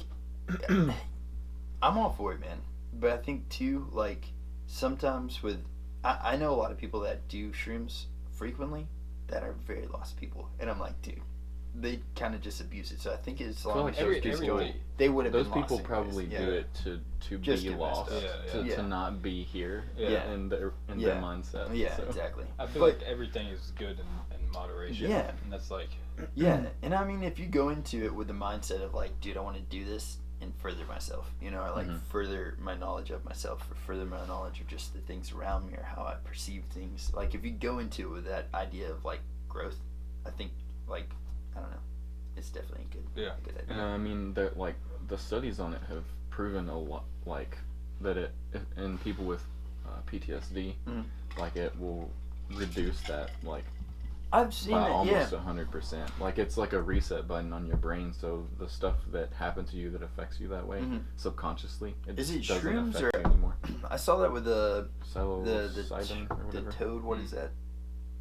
I'm all for it, man. But I think too like sometimes with I know a lot of people that do shrooms frequently that are very lost people, and I'm like, dude, they kind of just abuse it. So I think as feel long like as those people everybody- they would have Those been people lost probably anyways. do it to Just be get lost, messed up. to not be here Yeah. in their mindset. Yeah, so. exactly. I feel But- like everything is good in moderation. Yeah. And that's like, Yeah, and I mean, if you go into it with the mindset of like, dude, I want to do this and further myself, you know, or like further my knowledge of myself, or further my knowledge of just the things around me or how I perceive things. Like, if you go into it with that idea of like growth, I think like, I don't know, it's definitely a good idea. I mean, like the studies on it have proven a lot, like that it in people with PTSD, like it will reduce that like. I've seen by it, almost 100%. Like it's like a reset button on your brain. So the stuff that happened to you that affects you that way subconsciously, Is it doesn't shrooms affect or you anymore. I saw that with the Psilocybin or the whatever. toad. What is that?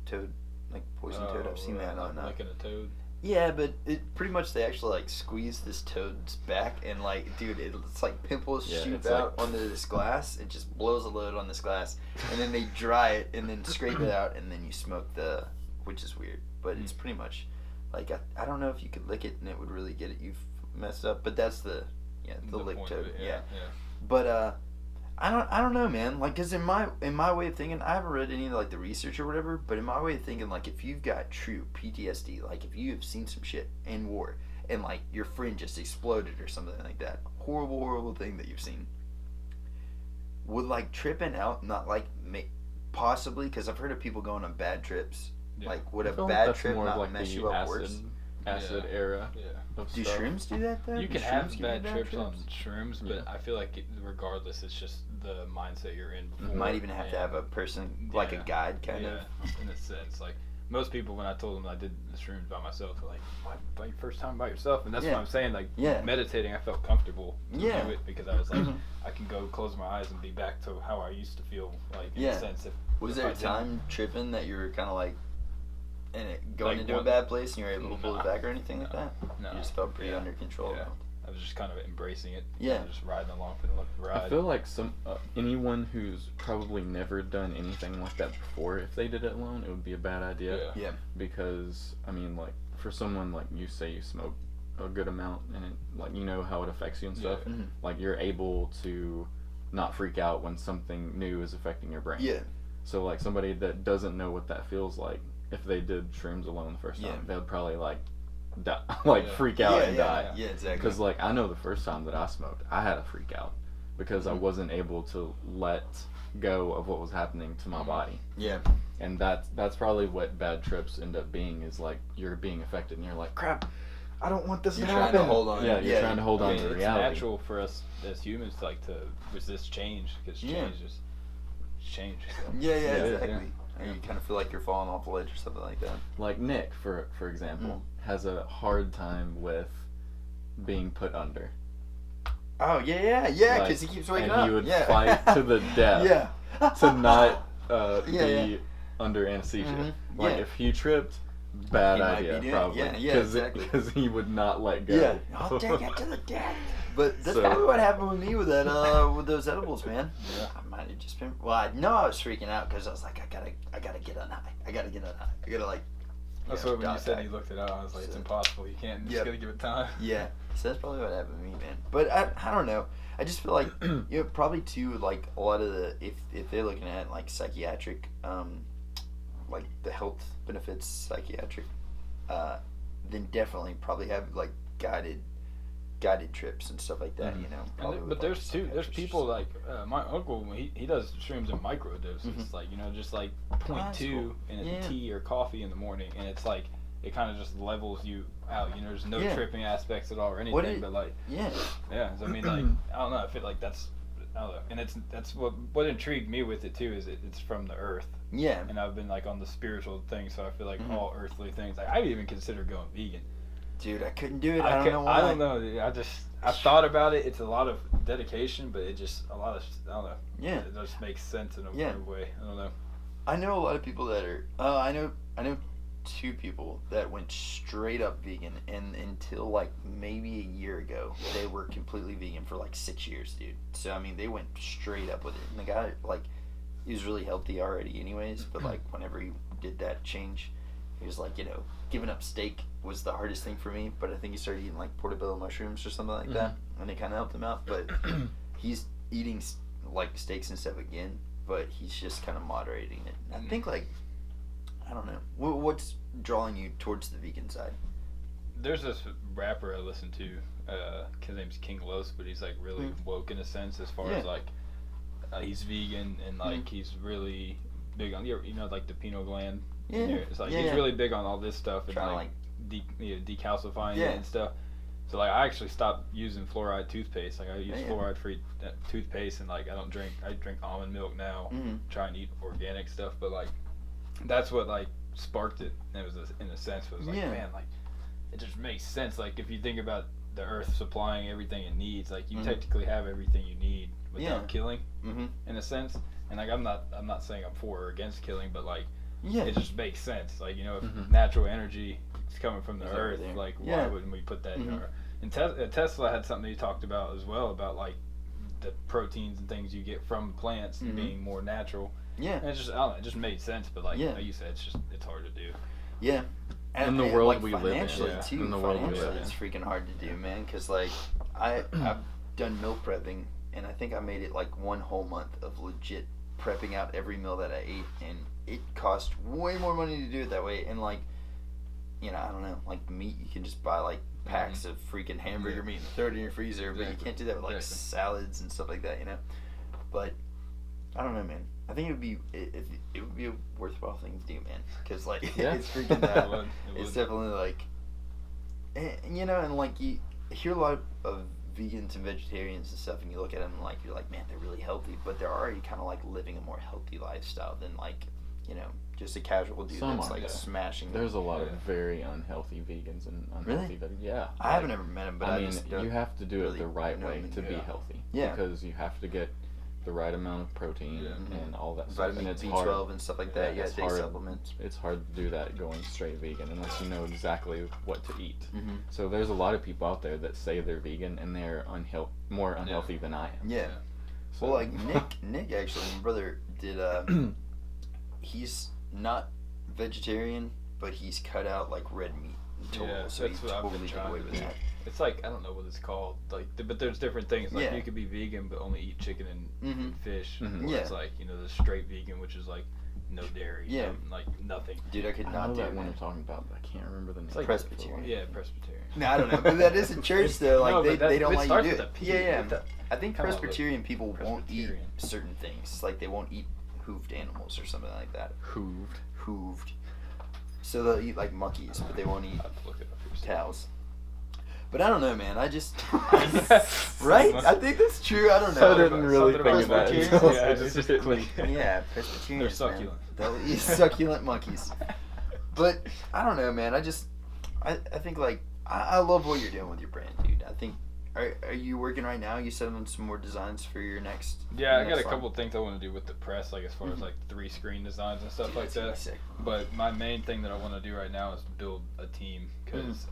Toad, like poison toad. I've seen that on. Like in a toad. Yeah, but it pretty much they actually like squeeze this toad's back and like, dude, it's like pimples shoot out onto this glass. It just blows a load on this glass, and then they dry it and then scrape it out, and then you smoke which is weird, but it's pretty much like I don't know if you could lick it and it would really get it you messed up, but that's the lick toad. Yeah. But I don't know, man. Like, cause in my way of thinking, I haven't read any of like the research or whatever. But in my way of thinking, like if you've got true PTSD, like if you have seen some shit in war and like your friend just exploded or something like that, horrible thing that you've seen, would like tripping out not like possibly? Because I've heard of people going on bad trips. Yeah. Like would a I feel bad that's trip more not like mess the you up worse? acid era. Yeah. Of Do stuff. shrooms do that then? You Do can shrooms have give you bad trips on shrooms, but I feel like regardless, it's just the mindset you're in before. You might even have to have a person, like a guide kind of. In a sense. Like, most people, when I told them I did the shrooms by myself, they're like, what? Like, first time by yourself? And that's what I'm saying. Like, meditating, I felt comfortable to do it because I was like, I can go close my eyes and be back to how I used to feel, like, in a sense. Was there a time tripping that you were kind of like, going like into a bad place and you were able to pull it back or anything like that? No. You just felt pretty under control. Yeah. I was just kind of embracing it. Yeah. Just riding along for the ride. I feel like anyone who's probably never done anything like that before, if they did it alone, it would be a bad idea. Yeah. Because, I mean, like, for someone like you say you smoke a good amount and it, like, you know how it affects you and stuff, like, you're able to not freak out when something new is affecting your brain. Yeah. So, like, somebody that doesn't know what that feels like, if they did shrooms alone the first time, they would probably, like, freak out and die. Yeah, exactly. Because, like, I know the first time that I smoked, I had a freak out because I wasn't able to let go of what was happening to my body. Yeah. And that's probably what bad trips end up being, is like you're being affected and you're like, crap, I don't want this to happen. You're trying to hold on. Yeah, you're trying to hold on to it's reality. It's natural for us as humans to resist change, because change is change. So. Yeah, exactly. And you kind of feel like you're falling off the ledge or something like that. Like Nick, for example, has a hard time with being put under. Oh, yeah, because he keeps waking up. And he would fight to the death to not be under anesthesia. Like, if he tripped, bad idea, probably. Because he would not let go. Yeah, I'll take it to the death. But that's probably what happened with me with that, with those edibles, man. Yeah. I might have just been. Well, I know I was freaking out because I was like, I gotta get on high. I gotta like. That's what when you said you looked it up, I was like, it's impossible. You can't. You just gotta give it time. Yeah. So that's probably what happened to me, man. But I don't know. I just feel like probably too, like a lot of the if they're looking at like psychiatric, like the health benefits psychiatric, then definitely probably have like guided trips and stuff like that, you know. But there's people like my uncle, he does shrooms in micro doses, like, you know, just like 0.2 in a tea or coffee in the morning, and it's like it kind of just levels you out, you know. There's no tripping aspects at all or anything, but like so, I mean, like, I don't know, I feel like that's, I don't know, and that's what intrigued me with it too, is it's from the earth. Yeah. And I've been like on the spiritual thing, so I feel like all earthly things, like I would even consider going vegan. Dude, I couldn't do it. I don't know why. I don't know, dude. I thought about it. It's a lot of dedication, but it just a lot of, I don't know. Yeah. It just makes sense in a weird way. I don't know. I know a lot of people that are. I know 2 people that went straight up vegan, and until like maybe a year ago, they were completely vegan for like 6 years, dude. So I mean, they went straight up with it, and the guy, like, he was really healthy already, anyways. But like, whenever he did that change, he was like, giving up steak was the hardest thing for me, but I think he started eating like portobello mushrooms or something like that, and it kind of helped him out. But he's eating like steaks and stuff again, but he's just kind of moderating it. I think like, I don't know, what's drawing you towards the vegan side? There's this rapper I listen to, his name's King Los, but he's like really woke in a sense as far as like, he's vegan and like he's really big on like the pineal gland. It's like he's really big on all this stuff and like decalcifying it and stuff. So like I actually stopped using fluoride toothpaste. Like I use fluoride-free toothpaste, and like I drink almond milk now. Try and eat organic stuff, but like that's what like sparked it. And it was in a sense, it was like man, like it just makes sense. Like if you think about the earth supplying everything it needs, like you technically have everything you need without killing, in a sense. And like I'm not saying I'm for or against killing, but like it just makes sense. Like if natural energy is coming from the earth, like why wouldn't we put that in our? And Tesla had something he talked about as well about like the proteins and things you get from plants being more natural. And it just it just made sense. But like you said, it's hard to do. Yeah. And in the world like we live in, too, in the world we live in, it's freaking hard to do, man. Because like I've done meal prepping, and I think I made it like 1 whole month of legit prepping out every meal that I ate, and it cost way more money to do it that way. And like, I don't know, like meat, you can just buy like packs of freaking hamburger meat and throw it in your freezer, but you can't do that with like salads and stuff like that, But I don't know, man. I think it would be a worthwhile thing to do, man. Because like it's freaking it's definitely like, and like you hear a lot of vegans and vegetarians and stuff, and you look at them and like you're like, man, they're really healthy, but they're already kind of like living a more healthy lifestyle than like just a casual dude that's like smashing. There's a lot of very unhealthy vegans and unhealthy vegans. I haven't ever met them, but I mean, you have to do it the right way to be healthy. Because you have to get the right amount of protein and all that stuff. Vitamin and it's B12 hard. and stuff like that. Day supplements. It's hard to do that going straight vegan unless you know exactly what to eat. So there's a lot of people out there that say they're vegan and they're more unhealthy than I am. Yeah. So, well, like Nick actually, my brother did. He's not vegetarian, but he's cut out like red meat total. So he totally did away with that. It's like, I don't know what it's called, like, but there's different things. Like you could be vegan but only eat chicken and fish. It's like the straight vegan, which is like no dairy, like nothing. Dude, I could not do do that. One I'm talking about, but I can't remember the name. It's like Presbyterian. Yeah, Presbyterian. No, I don't know, but that is a church though. Like they don't like you do it. Yeah. I think Presbyterian people won't eat certain things. Like they won't eat hooved animals or something like that. Hooved. So they'll eat like monkeys, but they won't eat cows. But I don't know, man. I just right? I think that's true. I don't know. I didn't really think of that. Yeah, Presbyterians. They're succulent. Man. They'll eat succulent monkeys. But I don't know, man. I think like I love what you're doing with your brand, dude. I think. Are you working right now? You said on some more designs for your next. Yeah, I got a couple things I want to do with the press, like as far as like 3-screen designs and stuff like that. But my main thing that I want to do right now is build a team, because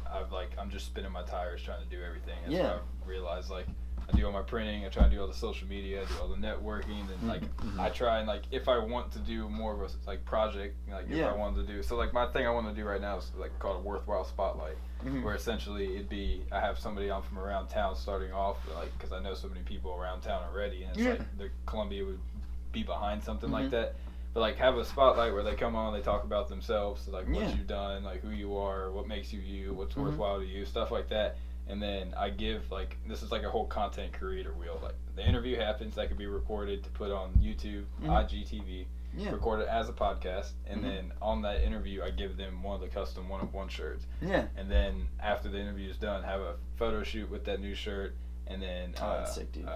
I'm just spinning my tires trying to do everything. And so I realized like I do all my printing, I try and do all the social media, I do all the networking, and like I try and like if I want to do more of a like project, like if I wanted to do so, like my thing I want to do right now is like called a worthwhile spotlight. Where essentially it'd be I have somebody on from around town starting off, like because I know so many people around town already, and it's like the Columbia would be behind something like that, but like have a spotlight where they come on, they talk about themselves, so, like what you've done, like who you are, what makes you you, what's worthwhile to you, stuff like that. And then I give like this is like a whole content creator wheel. Like the interview happens, that could be recorded to put on YouTube, IGTV. Record it as a podcast, and then on that interview I give them one of the custom one-of-one shirts. And then after the interview is done, have a photo shoot with that new shirt, and then that's sick, dude.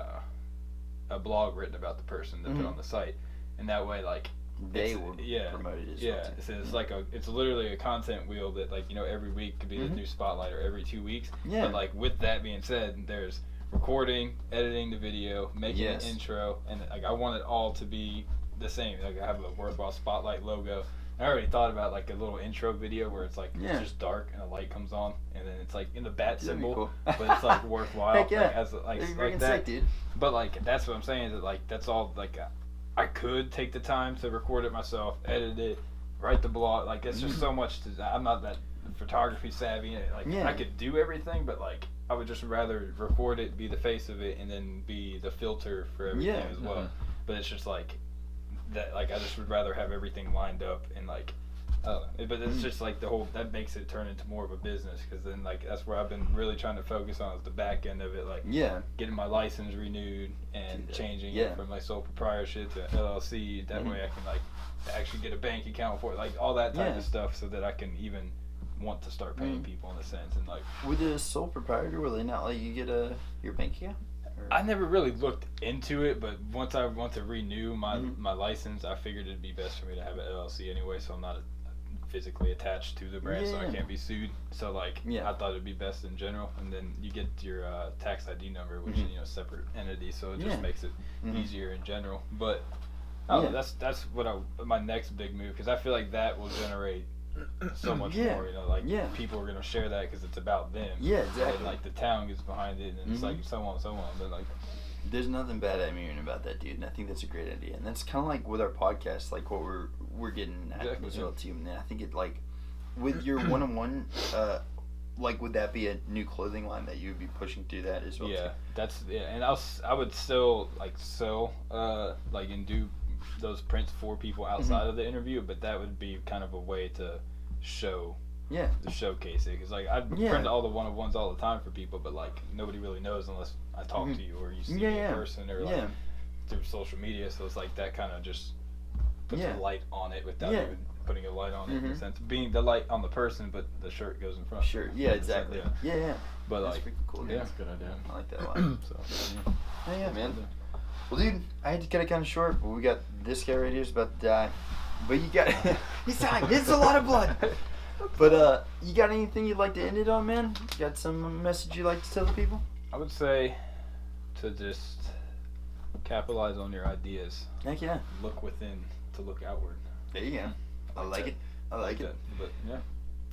A blog written about the person to put on the site, and that way like they will promote it as well. So it's like it's literally a content wheel that like every week could be the new spotlight, or every 2 weeks. But like with that being said, there's recording, editing the video, making an intro, and like I want it all to be the same. Like I have a worthwhile spotlight logo. I already thought about like a little intro video where it's like it's just dark and a light comes on, and then it's like in the bat symbol, cool. but it's like worthwhile. Heck yeah. Like, as like that. Sick, dude. But like that's what I'm saying, is that like that's all like I could take the time to record it myself, edit it, write the blog. Like, it's just so much I'm not that photography savvy. Like, I could do everything, but like, I would just rather record it, be the face of it, and then be the filter for everything as well. But it's just like that. Like, I just would rather have everything lined up and like, I don't know. But it's just like that makes it turn into more of a business, because then like that's where I've been really trying to focus on is the back end of it, like getting my license renewed and changing it from my sole proprietorship to LLC. That way I can like actually get a bank account for it, like all that type of stuff, so that I can even want to start paying people in a sense. And like with a sole proprietor, will they not let you get your bank account? I never really looked into it, but once I want to renew my license, I figured it'd be best for me to have an LLC anyway, so I'm not physically attached to the brand, so I can't be sued. So like I thought it'd be best in general, and then you get your tax ID number, which is separate entity, so it just makes it easier in general. But that's what my next big move, because I feel like that will generate so much more, like people are gonna share that because it's about them. Exactly. And like the town gets behind it, and it's like so on. But like, there's nothing bad I'm hearing about that, dude, and I think that's a great idea. And that's kind of like with our podcast, like what we're getting at as well too. And I think it like with your one-on-one, like would that be a new clothing line that you would be pushing through that as well? Too? And I would still like sell like and do those prints for people outside of the interview, but that would be kind of a way to to showcase it, because like I print all the one-on-ones all the time for people, but like nobody really knows unless I talk to you or you see me in person or like through social media. So it's like that kind of just puts a light on it without even putting a light on it, in a sense, being the light on the person, but the shirt goes in front. Sure. Yeah, exactly. But that's like freaking cool. That's a good idea. I like that a lot. So yeah, man. Well, dude, I had to cut it kind of short, but we got this guy right here is about to die. But you got he's dying. This is a lot of blood. But you got anything you'd like to end it on, man? Got some message you'd like to tell the people? I would say to just capitalize on your ideas. Heck yeah. Look within to look outward. There you go. I like it. I like it. But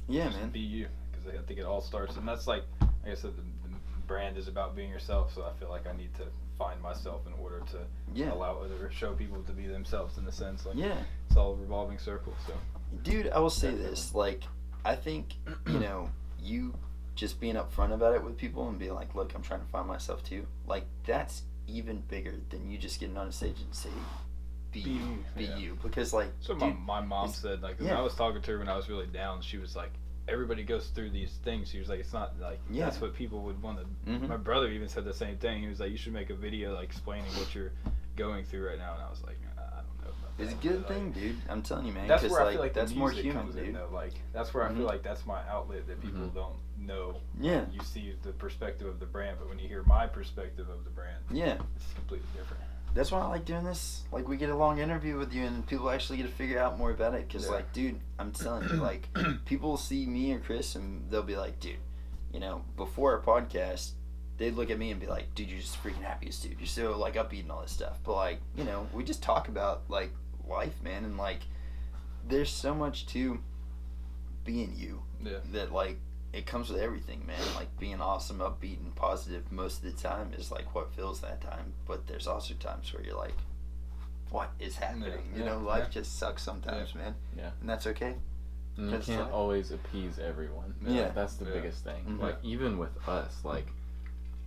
yeah, just man. Be you, because I think it all starts, and that's like I said, the brand is about being yourself. So I feel like I need to find myself in order to allow other show people to be themselves, in a sense. Like it's all a revolving circle. So dude, I will say this, like I think you just being upfront about it with people and being like, look, I'm trying to find myself too, like that's even bigger than you just getting on a stage and say be you, because like so dude, my mom said, like when I was talking to her when I was really down, she was like, everybody goes through these things. She was like, it's not like that's what people would want to. My brother even said the same thing. He was like, you should make a video like explaining what you're going through right now. And I was like, I don't know about that. It's a good thing, dude. I'm telling you, man. That's where like, I feel like that's the more music human, comes dude. in, though. Like that's where I feel like that's my outlet that people don't know. You see the perspective of the brand, but when you hear my perspective of the brand, it's completely different. That's why I like doing this. Like, we get a long interview with you, and people actually get to figure out more about it. Because, like, dude, I'm telling you, like, people see me or Chris, and they'll be like, dude, before our podcast, they'd look at me and be like, dude, you're just freaking happiest dude. You're so, like, upbeat and all this stuff. But, like, we just talk about, like, life, man. And, like, there's so much to being you that, like, it comes with everything, man. Like, being awesome, upbeat, and positive most of the time is like what fills that time. But there's also times where you're like, what is happening? Life just sucks sometimes, man. And that's okay. And you can't always appease everyone. That's the biggest thing. Like, even with us, like,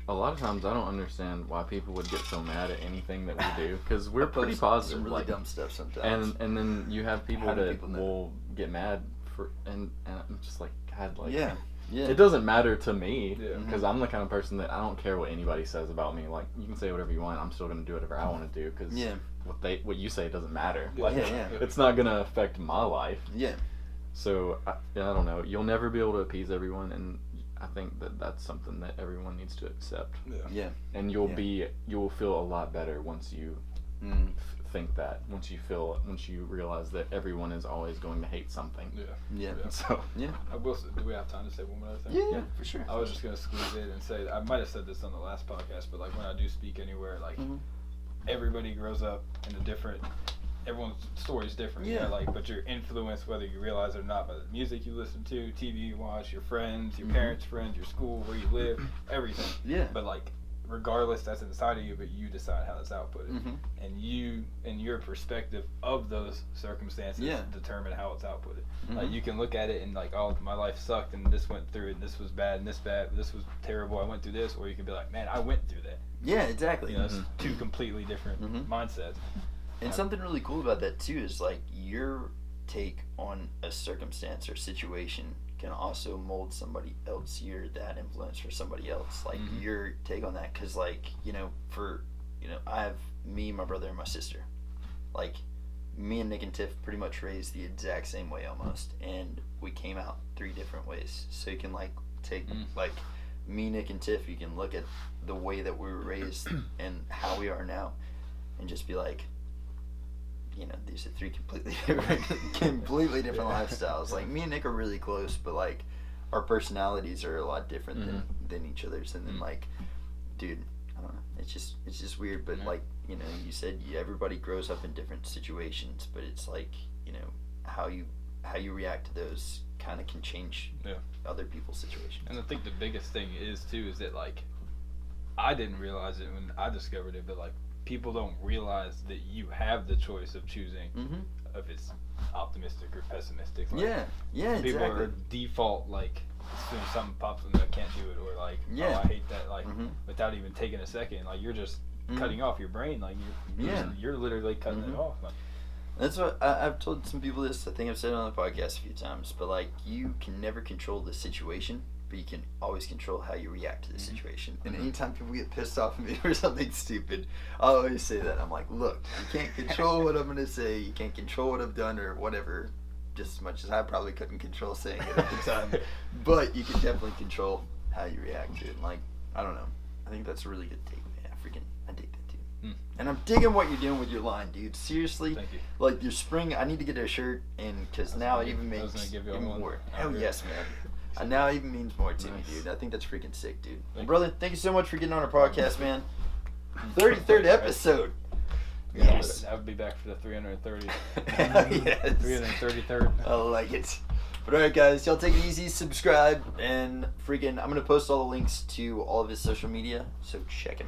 a lot of times I don't understand why people would get so mad at anything that we do, because we're pretty positive. Some really like, dumb stuff sometimes. And then you have people that will get mad for, and I'm just like, God, like, it doesn't matter to me, because I'm the kind of person that I don't care what anybody says about me. Like, you can say whatever you want, I'm still going to do whatever I want to do, because what you say doesn't matter. Like, it's not going to affect my life. So, I don't know. You'll never be able to appease everyone, and I think that that's something that everyone needs to accept. And you'll feel a lot better once you think that, once you realize that everyone is always going to hate something. So I will. Do we have time to say one more thing? Yeah, for sure. I was just gonna squeeze in and say, I might have said this on the last podcast, but like when I do speak anywhere, like everybody grows up in a different. Everyone's story is different. But you're influenced, whether you realize it or not, by the music you listen to, TV you watch, your friends, your parents' friends, your school, where you live, everything. But like regardless, that's inside of you, but you decide how it's outputted. Mm-hmm. And you and your perspective of those circumstances determine how it's outputted. Mm-hmm. Like, you can look at it and like, oh, my life sucked and this went through it and this was bad and this was terrible, I went through this. Or you can be like, man, I went through that. Yeah, exactly. You know, it's two completely different mindsets. And something really cool about that too is like your take on a circumstance or situation can also mold somebody else. You're that influence for somebody else. Like your take on that, because like, you know, I have me, my brother, and my sister. Like, me and Nick and Tiff pretty much raised the exact same way almost, and we came out 3 different ways. So you can like take like me, Nick, and Tiff. You can look at the way that we were raised and how we are now, and just be like, you know, these are 3 completely different lifestyles. Like, me and Nick are really close, but like our personalities are a lot different than each other's. And then like, dude, I don't know, it's just weird. But like, you know, you said everybody grows up in different situations, but it's like, you know, how you react to those kind of can change other people's situations. And I think the biggest thing is that like, I didn't realize it when I discovered it, but like, people don't realize that you have the choice of choosing if it's optimistic or pessimistic. Like, exactly. People are default, like, as soon as something pops in, I can't do it, or like, oh, I hate that, like, without even taking a second. Like, you're just cutting off your brain. Like, you're literally cutting it off. Like, that's what I've told some people this. I think I've said it on the podcast a few times, but like, you can never control the situation, but you can always control how you react to the situation. And anytime people get pissed off at me for something stupid, I always say that. I'm like, look, you can't control what I'm going to say. You can't control what I've done or whatever, just as much as I probably couldn't control saying it at the time. But you can definitely control how you react to it. And like, I don't know. I think that's a really good take, man. I dig that too. And I'm digging what you're doing with your line, dude. Seriously. Thank you. Like, your spring, I need to get a shirt, and because now it even makes even more. Hell yes, man. And now it even means more to me, dude. I think that's freaking sick, dude. Well, brother, thank you so much for getting on our podcast, man. 33rd episode. Yes. I would be back for the 330th. Yes. 333rd. I like it. But alright, guys, y'all take it easy, subscribe, and freaking, I'm going to post all the links to all of his social media, so check him out.